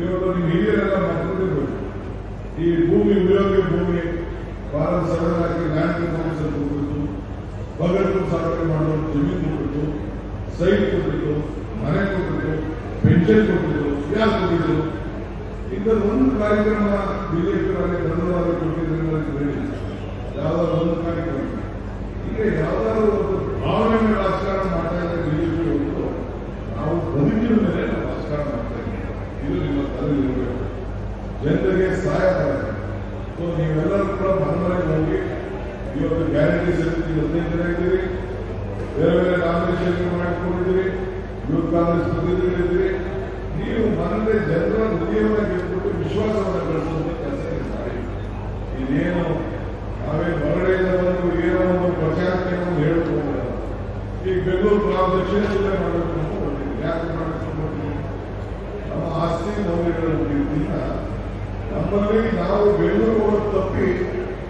ಇವತ್ತು ನಿಮ್ಮ ಹಿರಿಯರೆಲ್ಲ ಮಾತಾಡಬೇಕು. ಈ ಭೂಮಿ ಉಳಿಯೋಗಿ ಭೂಮಿ ಭಾರತ ಸರ್ಕಾರಕ್ಕೆ ಲ್ಯಾಂಡ್ ರಿಫಾರ್ಮ್ಸ್ ಕೊಟ್ಟಿತ್ತು, ಬಗಟ್ಟು ಸಾಧನೆ ಮಾಡೋ ಜಮೀನು ಕೊಟ್ಟಿತ್ತು, ಸೈಟ್ ಕೊಟ್ಟಿತ್ತು, ಮನೆ ಕೊಟ್ಟಿತ್ತು, ಪೆನ್ಷನ್ ಕೊಟ್ಟಿತ್ತು, ಯಾರು ಕೊಟ್ಟಿದ್ರು. ಇಂಥದ್ದು ಒಂದು ಕಾರ್ಯಕ್ರಮ ಬಿಜೆಪಿ ಧನ್ಯವಾದ ಕೊಟ್ಟಿದ್ರೆ ಯಾವ್ದಾದ್ರು ಒಂದು ಕಾರ್ಯಕ್ರಮ ಈಗ ಯಾವ್ದಾದ್ರು ಒಂದು ಭಾವನೆ ಮೇಲೆ ರಾಜಕಾರಣ ಮಾಡ್ತಾ ಇದ್ದಾರೆ ಬಿಜೆಪಿ ಹೊರತು ನಾವು ಬದುಕಿನ ಮೇಲೆ ನಾವು ರಾಜಕಾರಣ ಮಾಡ್ತಾ ಇದ್ದೀವಿ. ಇದು ನಿಮ್ಮ ತಲೆಯಲ್ಲಿರಬೇಕು. ಜನರಿಗೆ ಸಹಾಯ ಮಾಡಬೇಕು. ಸೊ ನೀವೆಲ್ಲರೂ ಕೂಡ ಮನಮನೆಗೆ ಹೋಗಿ ಇವತ್ತು ಗ್ಯಾರಂಟಿ ಸಮಿತಿ 15 ಜನ ಇದ್ದೀರಿ, ಬೇರೆ ಬೇರೆ ನಾಮಿನೇಷನ್ ಮಾಡಿಕೊಂಡಿದ್ದೀರಿ, ಯೂತ್ ಕಾಂಗ್ರೆಸ್ ಪ್ರತಿನಿಧಿಗಳಿದ್ದೀರಿ. ನೀವು ಮನದೇ ಜನರ ಹೃದಯವನ್ನು ಗೆದ್ದುಬಿಟ್ಟು ವಿಶ್ವಾಸವನ್ನು ಗಳಿಸುವಂತ ಕೆಲಸ ಮಾಡಿ. ಇದೇನು ನಾವೇ ಹೊರಗಡೆಯಿಂದ ಬಂದು ಏನೋ ಒಂದು ಪ್ರಚಾರಕ್ಕೆ ನಾವು ಹೇಳ್ಕೊಂಡು ಈಗ ಬೆಂಗಳೂರು ನಾವು ದಕ್ಷಿಣ ಜಿಲ್ಲೆ ಮಾಡಬೇಕು ಅಂತ ಹೊರಟಿದ್ದೀವಿ. ಯಾಕೆ ಮಾಡಬೇಕು ಹೊರಟಿದ್ದೀವಿ? ನಮ್ಮ ಆಸ್ತಿ ಮೌಲ್ಯಗಳಿಂದ ನಮ್ಮಲ್ಲಿ ನಾವು ಬೆಂಗಳೂರು ಹೋಗೋದು ತಪ್ಪಿ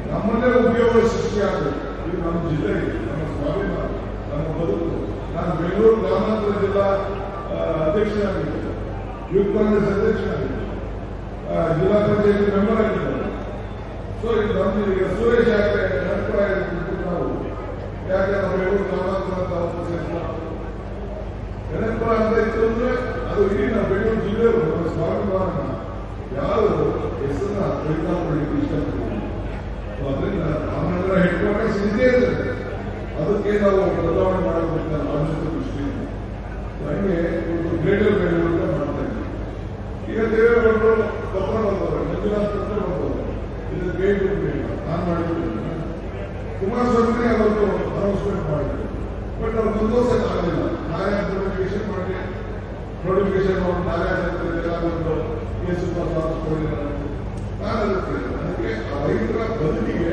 ನಮ್ಮಲ್ಲೇ ಉದ್ಯೋಗ ಸೃಷ್ಟಿಯಾಗಬೇಕು. ಇದು ನಮ್ಮ ಜಿಲ್ಲೆ, ನಮ್ಮ ಸ್ವಾಭಿಮಾನ, ನಮ್ಮ ಬದುಕು. ನಾನು ಬೆಂಗಳೂರು ಗ್ರಾಮಾಂತರ ಜಿಲ್ಲಾ ಅಧ್ಯಕ್ಷನಾಗಿದ್ದೆ, ಯೂತ್ ಕಾಂಗ್ರೆಸ್ ಅಧ್ಯಕ್ಷನಾಗಿದ್ದೆ, ಜಿಲ್ಲಾ ಪಂಚಾಯತ್ ಮೆಂಬರ್ ಆಗಿದ್ದಾರೆ. ಸೊ ಇದು ನಮ್ದು ಈಗ ಸುರೇಶ್ ಯಾಕೆ ಅಭಿಪ್ರಾಯ ನಾವು ಯಾಕೆ ನಾವು ಬೆಂಗಳೂರು ಗ್ರಾಮಾಂತರ ಅಂತ ನೆನಪುರ ಅಂತ ಇತ್ತು ಅಂದ್ರೆ ಅದು ಇಡೀ ನಾವು ಬೆಂಗಳೂರು ಜಿಲ್ಲೆಯವರು ನಮ್ಮ ಸ್ವಾಭಿಮಾನ ಯಾರು ಹೆಸರನ್ನ ಪರಿಣಾಮಗಳಿಗೆ ಇಷ್ಟಪಡ್ತೀವಿ. ಅದರಿಂದ ರಾಮನಗರ ಹೆಡ್ ಕ್ವಾರ್ಟರ್ಸ್ ಇದ್ದೇ ಇರ್ತದೆ. ಅದಕ್ಕೆ ನಾವು ಬದಲಾವಣೆ ಮಾಡಬೇಕಂತ ಆಲೋಚನೆ ದೃಷ್ಟಿಯಿಂದ ಹಂಗೆ ಒಂದು ಗ್ರೇಟರ್ ಬೆಂಗಳೂರು ಮಾಡ್ತಾ ಇದ್ದೀವಿ. ಈಗ ದೇವೇಗೌಡರು ಕರ್ಕೊಂಡು ಹೋಗೋರು, ಮಂಜುನಾಥ್ ಕರ್ಕೊಂಡು ಹೋಗೋರು, ಇದು ಬೇಗ ನಾನು ಮಾಡಿದ್ದೀನಿ. ಕುಮಾರಸ್ವಾಮಿ ಅವತ್ತು ಅನೌನ್ಸ್ಮೆಂಟ್ ಮಾಡಿದ್ರು, ಬಟ್ ಅವ್ರು ಸಂತೋಷಕ್ಕೆ ಆಗಲಿಲ್ಲ. ನಾಳೆ ನೋಟಿಫಿಕೇಶನ್ ಮಾಡಿ ನೋಟಿಫಿಕೇಶನ್ ನಾಳೆ ಒಂದು ಕೇಸು ನಾನು ಅದಕ್ಕೆ ಆ ರೈತರ ಬದುಕಿಗೆ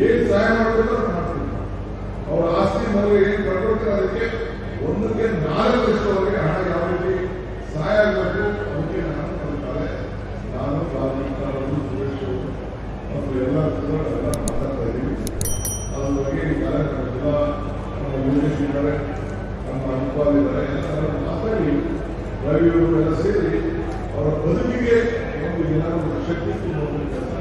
ಏನ್ ಸಹಾಯ ಮಾಡಬೇಕು ಅಂತ ಮಾಡ್ತೀನಿ. ಅವ್ರ ಆಸ್ತಿ ಮನೆಗೆ ಏನ್ ಕಳ್ಕೊಳ್ತಾರೆ ಅದಕ್ಕೆ 1ಕ್ಕೆ 4 ಲಕ್ಷದವರೆಗೆ ಹಣ ಯಾವ ರೀತಿ ಸಹಾಯ ಆಗಬೇಕು ಅದಕ್ಕೆ ನಾನು ಕಲಿತಾರೆ. ನಾನು ಬಾಲಕೃಷ್ಣರವರು, ಸುರೇಶ್ ಅವರು ಮತ್ತು ಎಲ್ಲ ಮಾತಾಡ್ತಾ ಇದ್ದೀವಿ. ಅದ್ರ ಬಗ್ಗೆ ಈ ಕಾರ್ಯಕ್ರಮ ಜಿಲ್ಲಾ ನಮ್ಮ ಯೋಗೇಶ್ ಇದ್ದಾರೆ, ನಮ್ಮ ಅನುಪಾಲ್ ಇದ್ದಾರೆ, ಎಲ್ಲ ಮಾತಾಡಿ ರವಿಯವರು ಎಲ್ಲ ಸೇರಿ ಅವರ ಬದುಕಿಗೆ ಒಂದು ಏನಾದರೂ ಶಕ್ತಿ ತುಂಬುವ ಕೆಲಸ